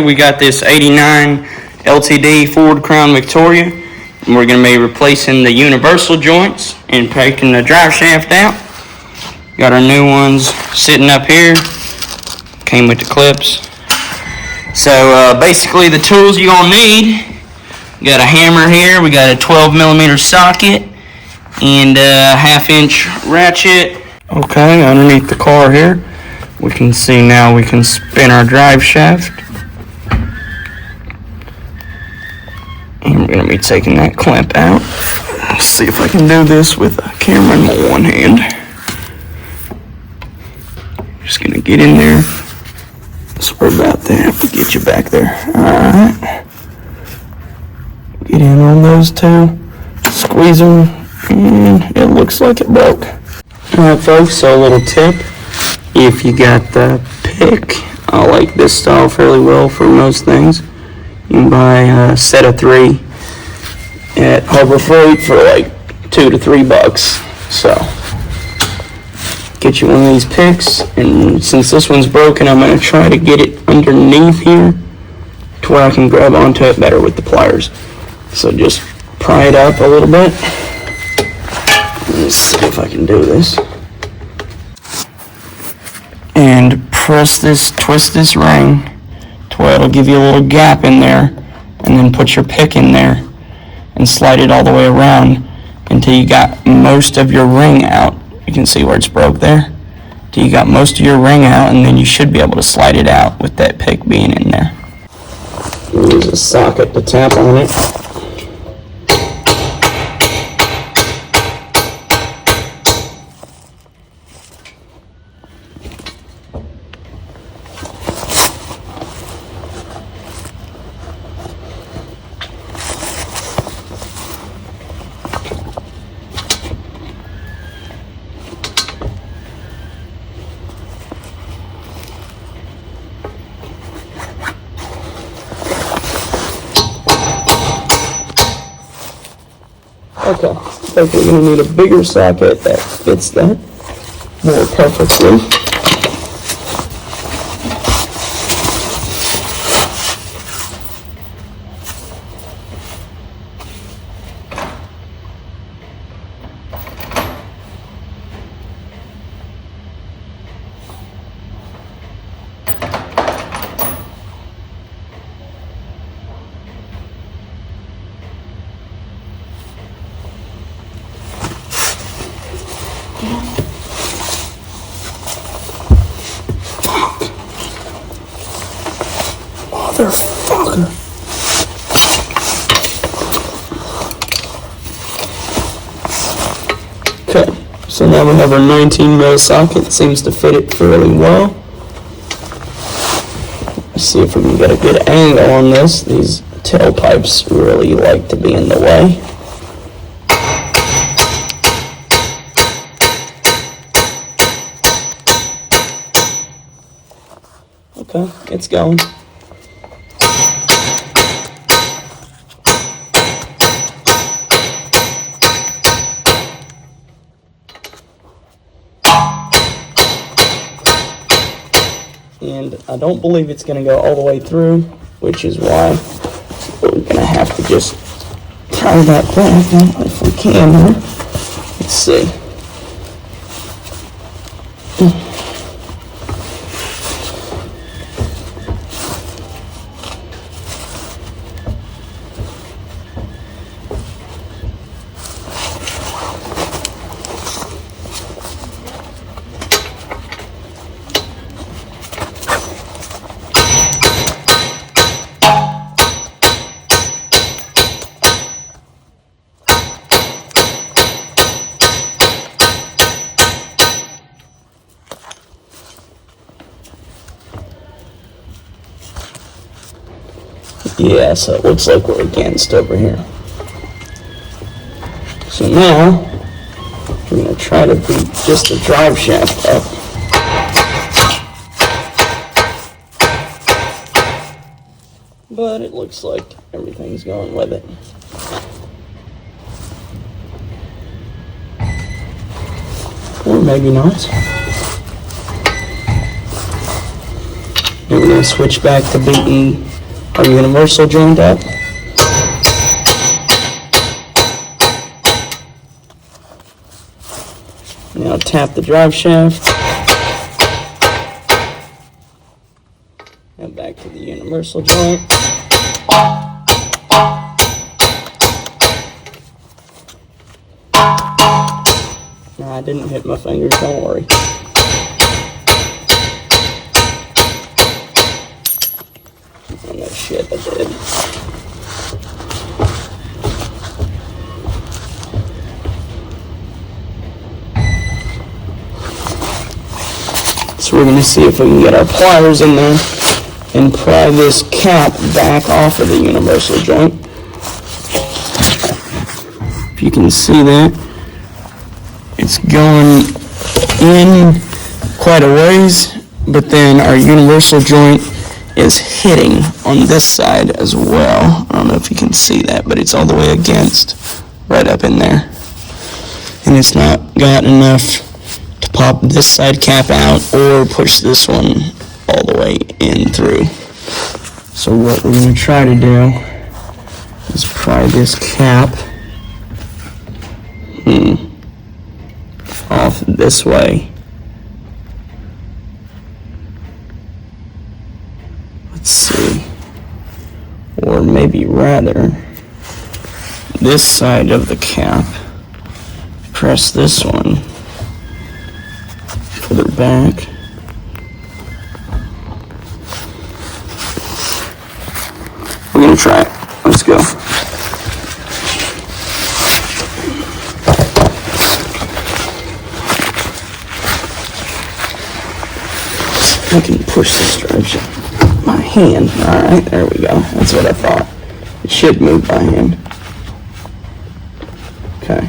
We got this 89 LTD Ford Crown Victoria, and we're going to be replacing the universal joints and taking the drive shaft out. Got our new ones sitting up here, came with the clips. So basically the tools you're going to need, we got a hammer here, we got a 12mm socket, and a 1/2-inch ratchet. Okay, underneath the car here, we can see now we can spin our drive shaft. And we're going to be taking that clamp out. Let's see if I can do this with a camera in my one hand. Just going to get in there. Sorry about that. We'll get you back there. Alright. Get in on those two. Squeeze them. And it looks like it broke. Alright folks, so a little tip. If you got the pick, I like this style fairly well for most things. You can buy a set of 3 at Harbor Freight for like $2 to $3. So get you one of these picks, and since this one's broken, I'm going to try to get it underneath here to where I can grab onto it better with the pliers. So just pry it up a little bit. Let's see if I can do this. And twist this ring to where it'll give you a little gap in there, and then put your pick in there and slide it all the way around until you got most of your ring out. You can see where it's broke there. Till you got most of your ring out, and then you should be able to slide it out with that pick being in there. Use a socket to tap on it. Okay, I think we're going to need a bigger socket that fits that more perfectly. Motherfucker. Okay, so now we have our 19mm socket. It seems to fit it fairly well. Let's see if we can get a good angle on this. These tailpipes really like to be in the way. Okay, it's going. And I don't believe it's going to go all the way through, which is why we're going to have to just tie that back if we can here. Let's see. Yeah, so it looks like we're against over here. So now, we're going to try to beat just the drive shaft up. But it looks like everything's going with it. Or maybe not. There we going to switch back to beating our universal joint up. Now tap the drive shaft. And back to the universal joint. Nah, I didn't hit my fingers, don't worry. Oh no shit, I did. So we're going to see if we can get our pliers in there and pry this cap back off of the universal joint. If you can see that, it's going in quite a ways, but then our universal joint is hitting on this side as well. I don't know if you can see that, but it's all the way against, right up in there. And it's not got enough to pop this side cap out or push this one all the way in through. So what we're going to try to do is pry this cap off this way. Let's see. Or maybe rather, this side of the cap. Press this one further back. We're going to try it. Let's go. I can push this drive shaft. My hand. Alright, there we go. That's what I thought. It should move by hand. Okay.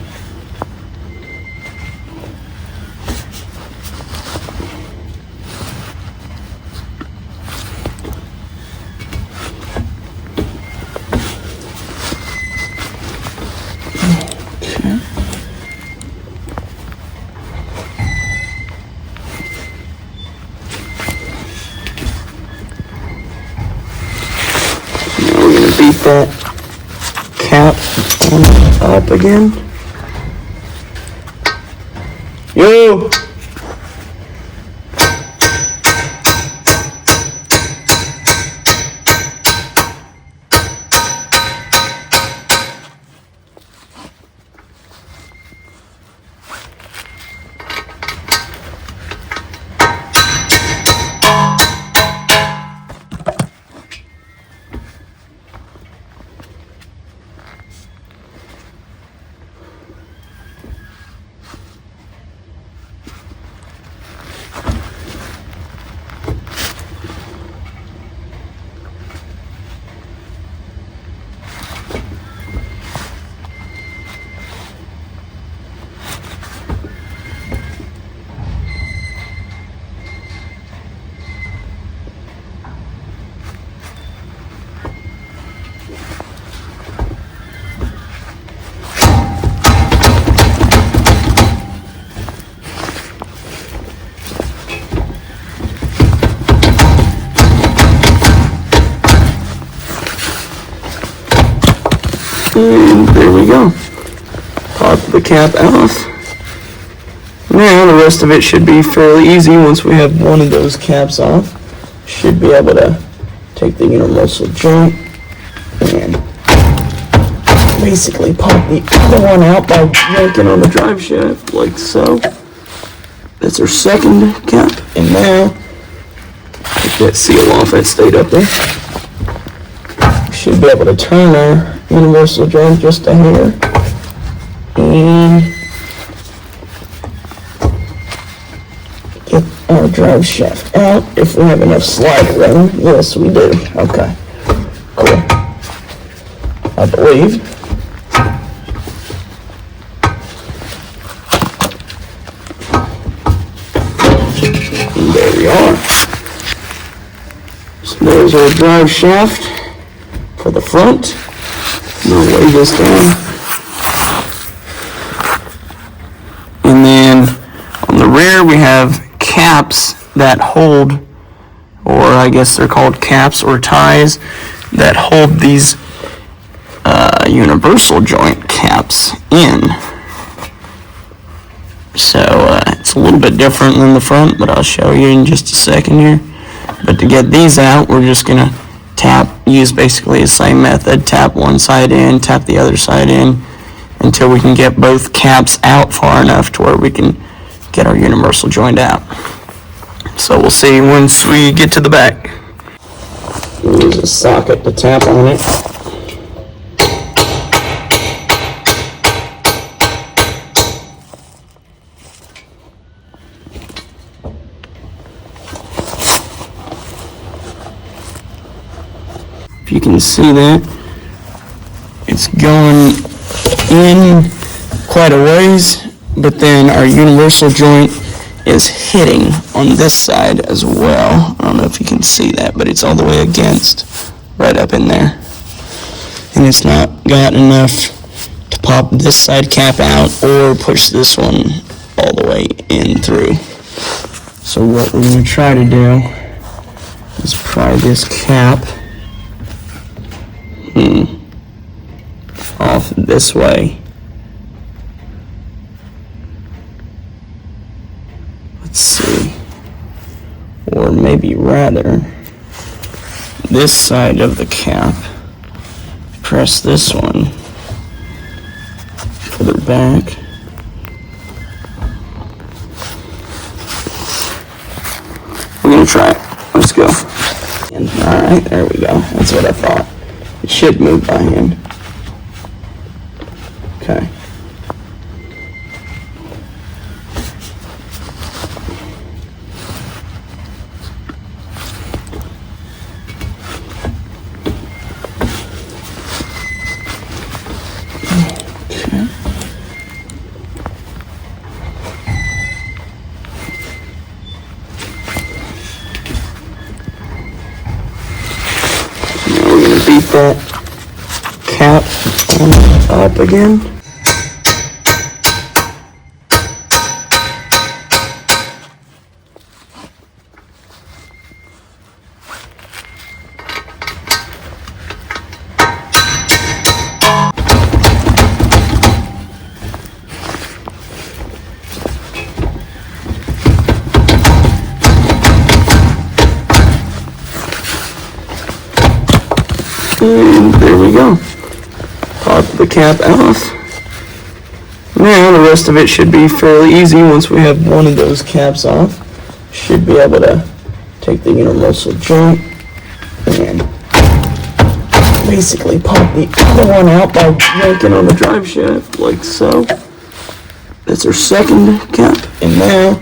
Beat that cap up again. Yo! And there we go. Pop the cap off. Now the rest of it should be fairly easy once we have one of those caps off. Should be able to take the universal joint and basically pop the other one out by yanking on the drive shaft like so. That's our second cap. And now, take that seal off that stayed up there. Should be able to turn our universal joint just a hair and get our drive shaft out if we have enough slide room. Yes, we do. Okay, cool. I believe. And there we are. So there's our drive shaft for the front. I'm going to lay this down. And then on the rear we have caps that hold or I guess they're called caps or ties, that hold these universal joint caps in. So it's a little bit different than the front, but I'll show you in just a second here. But to get these out, we're just going to use basically the same method. Tap one side in, tap the other side in, until we can get both caps out far enough to where we can get our universal joint out. So we'll see once we get to the back. Use a socket to tap on it. If you can see that, it's going in quite a ways, but then our universal joint is hitting on this side as well. I don't know if you can see that, but it's all the way against, right up in there. And it's not got enough to pop this side cap out or push this one all the way in through. So what we're going to try to do is pry this cap off this way. Let's see. Or maybe rather, this side of the cap. Press this one further back. We're going to try it. Let's go. Alright, there we go. That's what I thought. It should move by hand. Okay. Beat that cap up again. And there we go. Pop the cap off. Now the rest of it should be fairly easy once we have one of those caps off. Should be able to take the universal joint and basically pop the other one out by yanking on the drive shaft like so. That's our second cap. And now,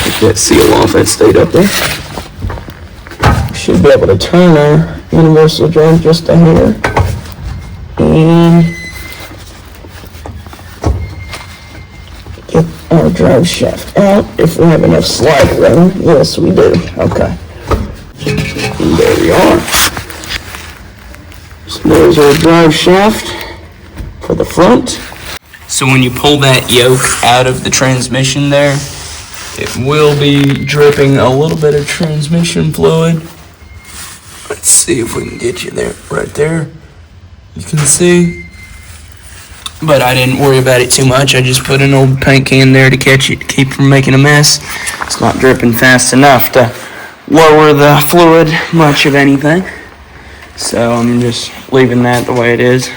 take that seal off that stayed up there. Should be able to turn our universal joint just a hair and get our drive shaft out if we have enough slide room. Yes, we do. Okay. And there we are. So there's our drive shaft for the front. So when you pull that yoke out of the transmission there, it will be dripping a little bit of transmission fluid. Let's see if we can get you there, right there. You can see. But I didn't worry about it too much. I just put an old paint can there to catch it, to keep from making a mess. It's not dripping fast enough to lower the fluid much of anything. So I'm just leaving that the way it is.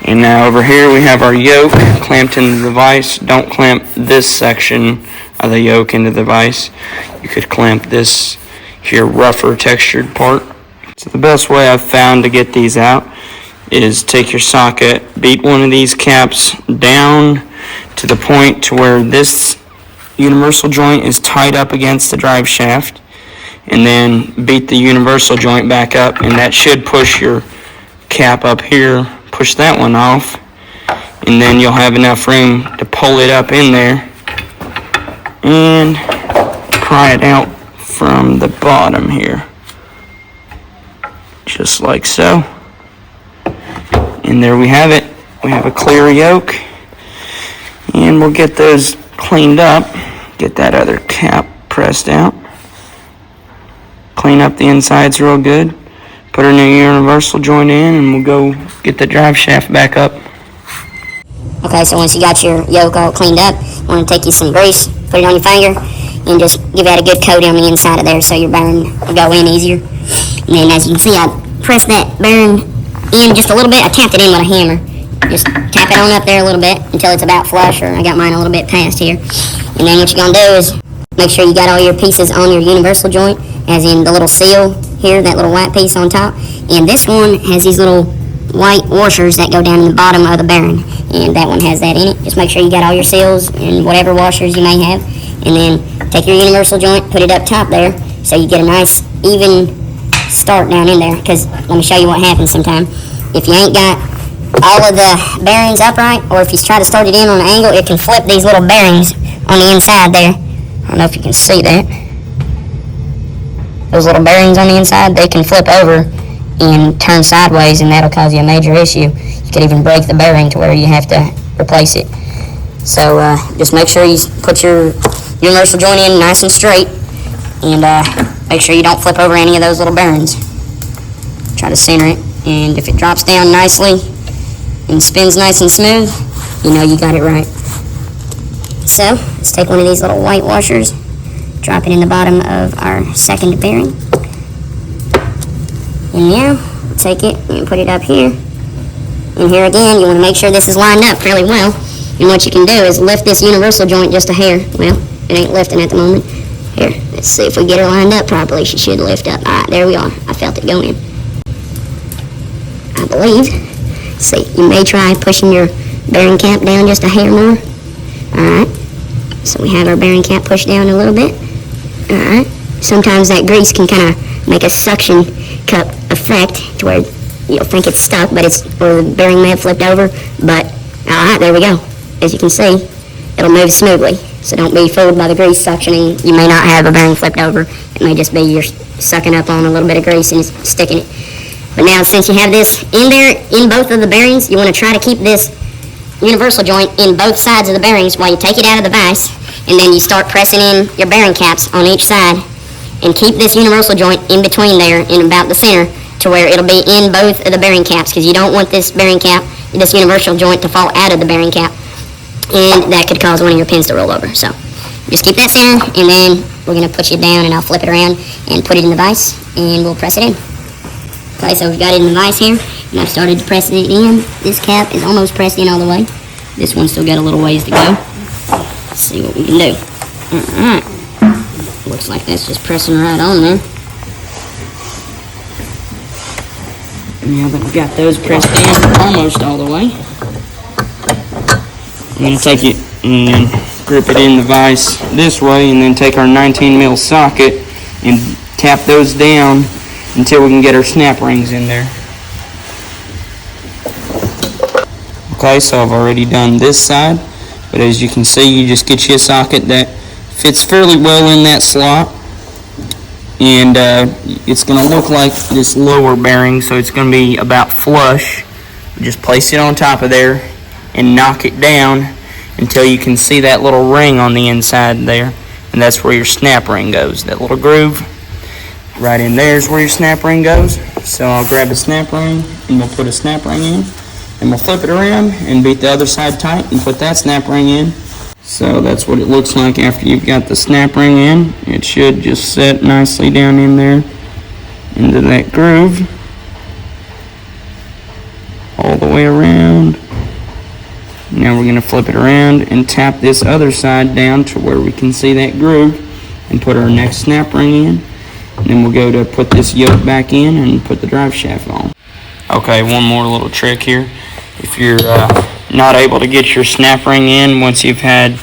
And now over here we have our yoke clamped into the vise. Don't clamp this section of the yoke into the vise. You could clamp this here rougher textured part. So the best way I've found to get these out is take your socket, beat one of these caps down to the point to where this universal joint is tied up against the drive shaft, and then beat the universal joint back up, and that should push your cap up here, push that one off, and then you'll have enough room to pull it up in there and pry it out from the bottom here, just like so. And there we have it. We have a clear yoke, and we'll get those cleaned up, get that other cap pressed out, clean up the insides real good. Put our new universal joint in, and we'll go get the drive shaft back up. Okay, so once you got your yoke all cleaned up, you want to take you some grease, put it on your finger, and just give that a good coat on the inside of there so your bearing will go in easier. And then as you can see, I pressed that bearing in just a little bit. I tapped it in with a hammer. Just tap it on up there a little bit until it's about flush, or I got mine a little bit past here. And then what you're going to do is make sure you got all your pieces on your universal joint, as in the little seal here, that little white piece on top. And this one has these little white washers that go down in the bottom of the bearing, and that one has that in it. Just make sure you got all your seals and whatever washers you may have, and then take your universal joint, put it up top there, so you get a nice even start down in there. Because let me show you what happens sometime. If you ain't got all of the bearings upright, or if you try to start it in on an angle, it can flip these little bearings on the inside there. I don't know if you can see that. Those little bearings on the inside, they can flip over and turn sideways, and that'll cause you a major issue. You could even break the bearing to where you have to replace it. So just make sure you put your universal joint in nice and straight, and make sure you don't flip over any of those little bearings. Try to center it, and if it drops down nicely and spins nice and smooth, you know you got it right. So let's take one of these little white washers, drop it in the bottom of our second bearing. And now, take it and put it up here. And here again, you want to make sure this is lined up fairly well. And what you can do is lift this universal joint just a hair. Well, it ain't lifting at the moment. Here, let's see if we get her lined up properly. She should lift up. All right, there we are. I felt it go in, I believe. See, you may try pushing your bearing cap down just a hair more. All right. So we have our bearing cap pushed down a little bit. All right. Sometimes that grease can kind of make a suction cup effect to where you'll think it's stuck, but or the bearing may have flipped over. But all right, there we go. As you can see, it'll move smoothly. So don't be fooled by the grease suctioning. You may not have a bearing flipped over. It may just be you're sucking up on a little bit of grease and sticking it. But now, since you have this in there, in both of the bearings, you want to try to keep this universal joint in both sides of the bearings while you take it out of the vise, and then you start pressing in your bearing caps on each side, and keep this universal joint in between there in about the center to where it'll be in both of the bearing caps, because you don't want this bearing cap, this universal joint, to fall out of the bearing cap, and that could cause one of your pins to roll over. So just keep that center, and then we're going to put it down, and I'll flip it around and put it in the vise, and we'll press it in. Okay, so we've got it in the vise here, and I've started to press it in. This cap is almost pressed in all the way. This one's still got a little ways to go. Let's see what we can do. Alright. Looks like that's just pressing right on there. Now that we've got those pressed in almost all the way, I'm going to take it and grip it in the vise this way, and then take our 19 mil socket and tap those down until we can get our snap rings in there. Okay, so I've already done this side, but as you can see, you just get you a socket that fits fairly well in that slot, and it's going to look like this lower bearing, so it's going to be about flush. Just place it on top of there and knock it down until you can see that little ring on the inside there, and that's where your snap ring goes. That little groove right in there is where your snap ring goes. So I'll grab the snap ring, and we'll put a snap ring in, and we'll flip it around and beat the other side tight and put that snap ring in. So that's what it looks like after you've got the snap ring in. It should just set nicely down in there into that groove all the way around. Now we're going to flip it around and tap this other side down to where we can see that groove and put our next snap ring in. And then we'll go to put this yoke back in and put the drive shaft on. Okay, one more little trick here. If you're not able to get your snap ring in once you've had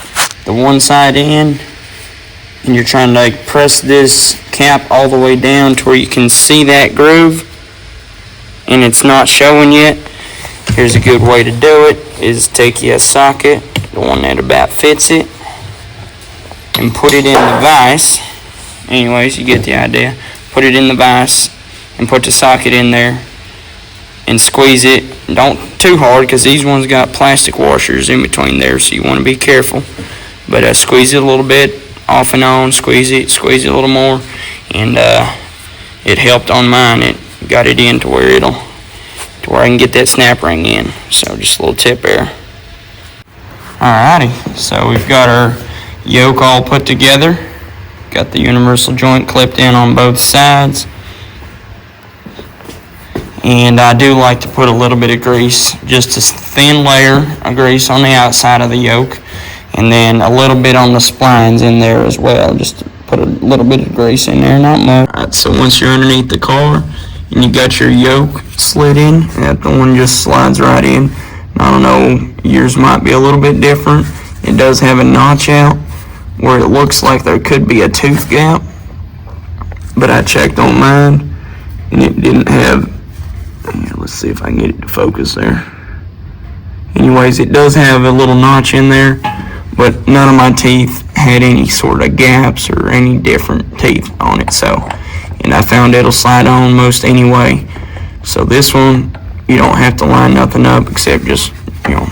the one side in, and you're trying to press this cap all the way down to where you can see that groove and it's not showing yet, here's a good way to do it, is take you a socket, the one that about fits it, and put it in the vise. Anyways, you get the idea. Put it in the vise and put the socket in there and squeeze it. Don't too hard, because these ones got plastic washers in between there, so you want to be careful. But squeeze it a little bit, off and on, squeeze it a little more, and it helped on mine. It got it in to where I can get that snap ring in. So just a little tip there. Alrighty, so we've got our yoke all put together. Got the universal joint clipped in on both sides. And I do like to put a little bit of grease, just a thin layer of grease on the outside of the yoke, and then a little bit on the splines in there as well. Just to put a little bit of grease in there, not much. Alright, so once you're underneath the car and you got your yoke slid in, that the one just slides right in. I don't know, yours might be a little bit different. It does have a notch out where it looks like there could be a tooth gap, but I checked on mine and it didn't have. Let's see if I can get it to focus there. Anyways, it does have a little notch in there, but none of my teeth had any sort of gaps or any different teeth on it. So, and I found it'll slide on most anyway. So this one, you don't have to line nothing up except just,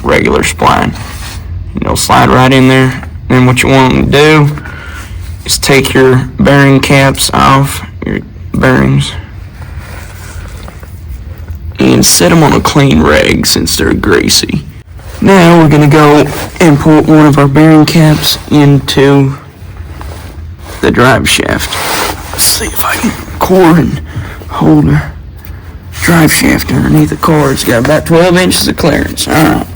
regular spline. And it'll slide right in there. Then what you want to do is take your bearing caps off, your bearings, and set them on a clean rag since they're greasy. Now we're going to go and put one of our bearing caps into the drive shaft. Let's see if I can record and hold our drive shaft underneath the car. It's got about 12 inches of clearance. Alright,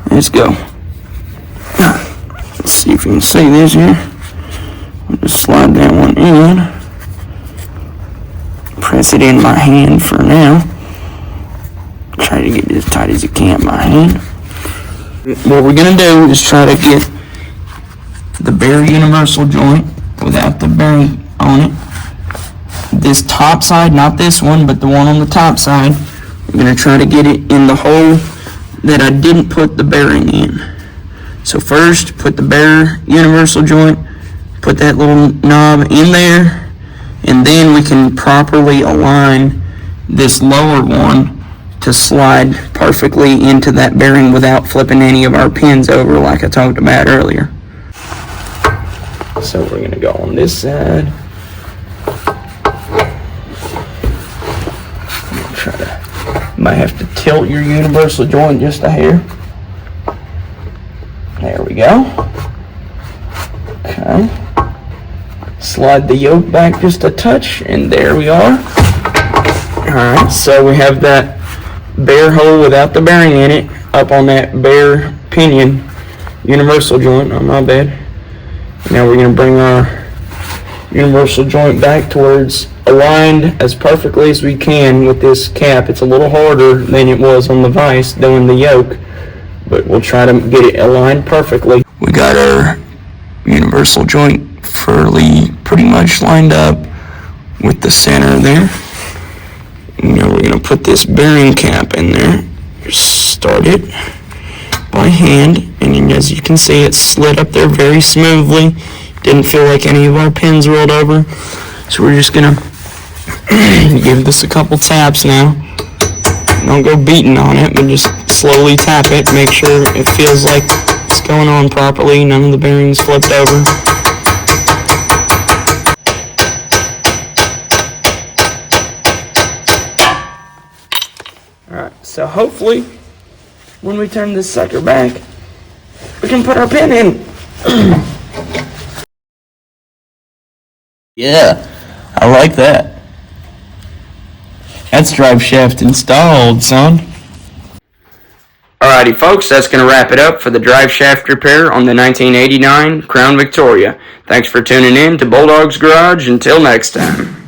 let's go. Let's see if you can see this here. I'll just slide that one in. Press it in my hand for now. Try to get it as tight as you can in my hand. What we're going to do is try to get the bare universal joint without the bearing on it. This top side, not this one, but the one on the top side, we're going to try to get it in the hole that I didn't put the bearing in. So first, put the bare universal joint, put that little knob in there, and then we can properly align this lower one to slide perfectly into that bearing without flipping any of our pins over like I talked about earlier. So we're going to go on this side. Might have to tilt your universal joint just a hair. There we go. Okay. Slide the yoke back just a touch, and there we are. Alright, so we have that bare hole without the bearing in it up on that bare pinion universal joint. Oh, my bad. Now we're going to bring our universal joint back towards aligned as perfectly as we can with this cap. It's a little harder than it was on the vise doing the yoke, but we'll try to get it aligned perfectly. We got our universal joint pretty much lined up with the center there. Now we're going to put this bearing cap in there. Start it by hand, and as you can see, it slid up there very smoothly. Didn't feel like any of our pins rolled over. So we're just going to give this a couple taps now. Don't go beating on it, but just slowly tap it. Make sure it feels like it's going on properly. None of the bearings flipped over. Alright, so hopefully when we turn this sucker back, we can put our pin in. Yeah, I like that. That's drive shaft installed, son. Alrighty, folks, that's going to wrap it up for the drive shaft repair on the 1989 Crown Victoria. Thanks for tuning in to Bulldogs Garage. Until next time.